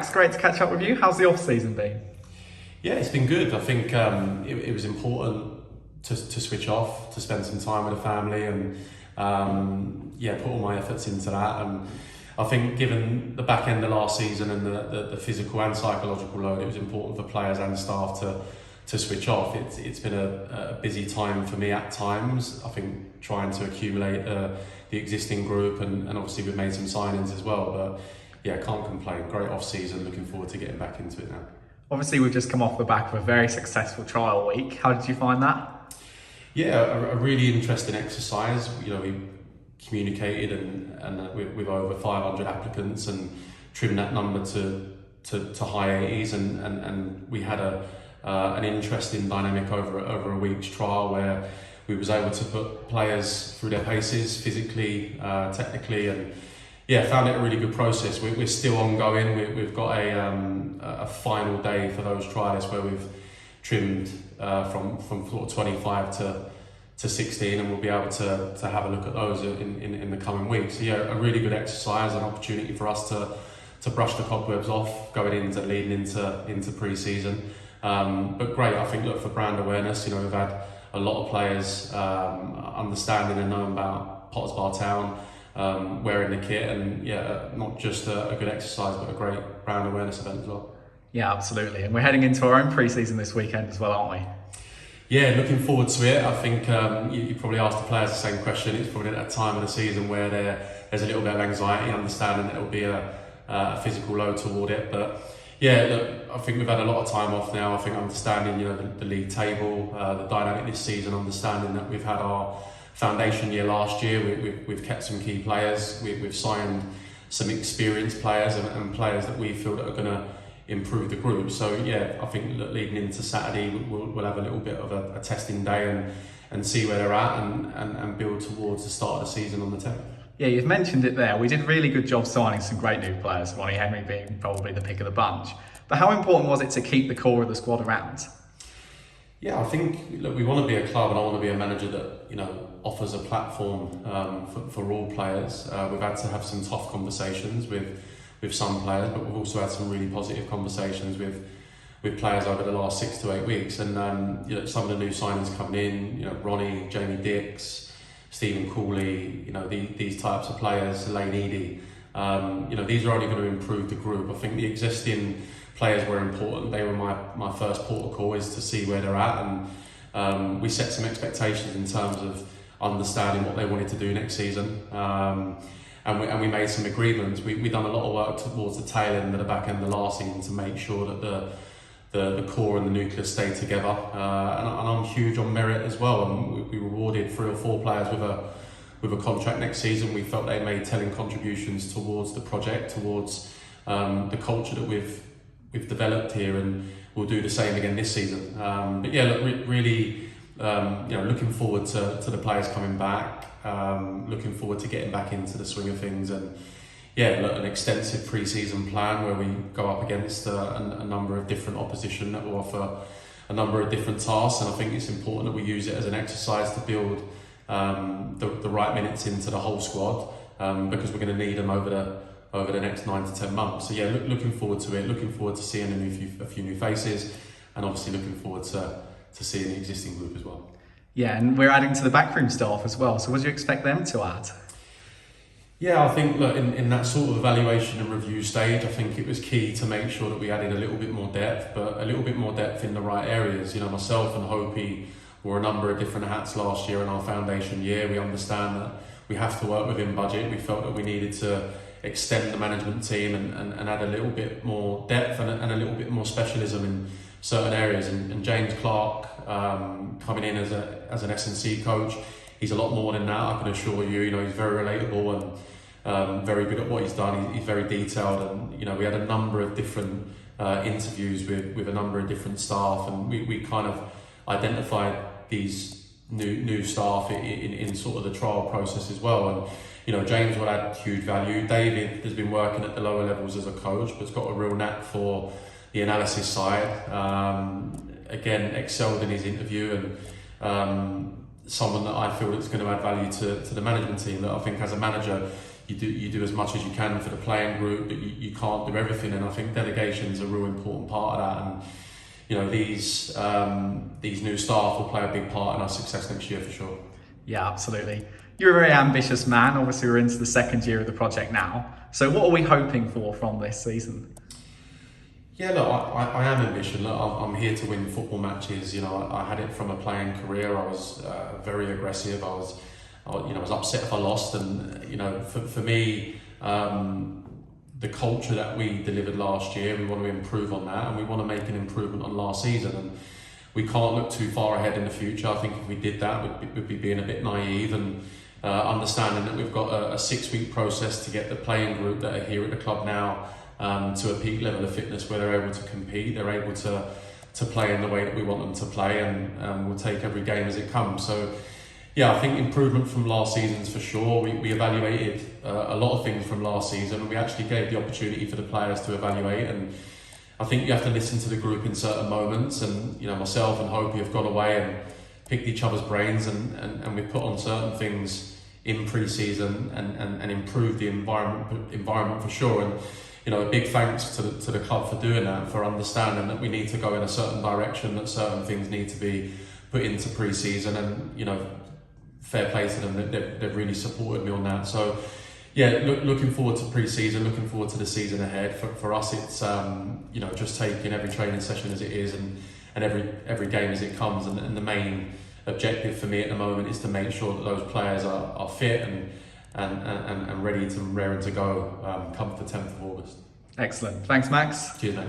It's great to catch up with you. How's the off season been? Yeah, it's been good. I think it was important to switch off, to spend some time with the family, and put all my efforts into that. And I think, given the back end of last season and the physical and psychological load, it was important for players and staff to switch off. It's been a busy time for me at times. I think trying to accumulate the existing group, and obviously we've made some signings as well. But yeah, can't complain. Great off season. Looking forward to getting back into it now. Obviously, we've just come off the back of a very successful trial week. How did you find that? Yeah, a really interesting exercise. We communicated and with over 500 applicants and trimmed that number to high 80s, and we had an interesting dynamic over a week's trial where we was able to put players through their paces physically, technically, and found it a really good process. We're still ongoing. We've got a final day for those trialists where we've trimmed from sort of 25 to 16, and we'll be able to have a look at those in the coming weeks. So a really good exercise, an opportunity for us to brush the cobwebs off leading into pre-season. But great, I think, for brand awareness, we've had a lot of players understanding and knowing about Potters Bar Town, wearing the kit, and not just a good exercise, but a great brand awareness event as well. Yeah, absolutely. And we're heading into our own pre-season this weekend as well, aren't we? Yeah, looking forward to it. I think you probably asked the players the same question. It's probably at that time of the season where there's a little bit of anxiety, understanding that it'll be a physical load toward it. But I think we've had a lot of time off now. I think understanding the league table, the dynamic this season, understanding that we've had our foundation year last year. We've kept some key players. We've signed some experienced players and players that we feel that are going to improve the group. So I think leading into Saturday, we'll have a little bit of a testing day and see where they're at and build towards the start of the season on the 10th. Yeah, you've mentioned it there. We did a really good job signing some great new players, Ronnie Henry being probably the pick of the bunch. But how important was it to keep the core of the squad around? Yeah, I think, we want to be a club, and I want to be a manager that offers a platform for all players. We've had to have some tough conversations with some players, but we've also had some really positive conversations with players over the last 6 to 8 weeks. And some of the new signings coming in, Ronnie, Jamie Dix, Stephen Cooley, these types of players, Lane Eady, these are only going to improve the group. I think the existing players were important. They were my first port of call, is to see where they're at, and we set some expectations in terms of understanding what they wanted to do next season. And we made some agreements. We done a lot of work towards the tail end of the back end of last season to make sure that the core and the nucleus stayed together. And I'm huge on merit as well. And we rewarded 3 or 4 players with a contract next season. We felt they made telling contributions towards the project, towards the culture that we've developed here, and we'll do the same again this season. Really, looking forward to the players coming back. Looking forward to getting back into the swing of things, and an extensive pre-season plan where we go up against a number of different opposition that will offer a number of different tasks. And I think it's important that we use it as an exercise to build the right minutes into the whole squad, because we're going to need them over the next 9 to 10 months. So looking forward to it. Looking forward to seeing a few new faces, and obviously looking forward to seeing the existing group as well. Yeah, and we're adding to the backroom staff as well. So what do you expect them to add? Yeah, I think in that sort of evaluation and review stage, I think it was key to make sure that we added a little bit more depth, but a little bit more depth in the right areas. Myself and Hopi wore a number of different hats last year in our foundation year. We understand that we have to work within budget. We felt that we needed to extend the management team and add a little bit more depth and a little bit more specialism in certain areas. And James Clark, coming in as an S&C coach, he's a lot more than that, I can assure you. He's very relatable and very good at what he's done. He's very detailed, and we had a number of different interviews with a number of different staff, and we kind of identified these new staff in sort of the trial process as well. And James will add huge value. David has been working at the lower levels as a coach, but has got a real knack for the analysis side. Again, excelled in his interview, and someone that I feel is going to add value to the management team. That I think, as a manager, you do as much as you can for the playing group, but you can't do everything. And I think delegation is a real important part of that. And you know, these new staff will play a big part in our success next year for sure. Yeah, absolutely. You're a very ambitious man. Obviously, we're into the second year of the project now. So what are we hoping for from this season? Yeah, look, I am ambitious. Look, I'm here to win football matches. You know, I had it from a playing career. I was very aggressive. I was upset if I lost. And you know, for me, the culture that we delivered last year, we want to improve on that, and we want to make an improvement on last season. And we can't look too far ahead in the future. I think if we did that, we'd be being a bit naive and understanding that we've got a 6-week process to get the playing group that are here at the club now to a peak level of fitness where they're able to compete, they're able to play in the way that we want them to play, and we'll take every game as it comes. So yeah, I think improvement from last season's for sure. We evaluated a lot of things from last season, and we actually gave the opportunity for the players to evaluate. And I think you have to listen to the group in certain moments, and you know, myself and Hopey have gone away and picked each other's brains, and we've put on certain things in pre-season and improved the environment for sure. And you know, a big thanks to the club for doing that, for understanding that we need to go in a certain direction, that certain things need to be put into pre-season, and you know, fair play to them, they've really supported me on that. So yeah, looking forward to pre-season, looking forward to the season ahead. For us, it's you know, just taking every training session as it is, and every game as it comes. And the main objective for me at the moment is to make sure that those players are fit and ready to raring to go come the 10th of August. Excellent. Thanks, Max. Cheers, mate.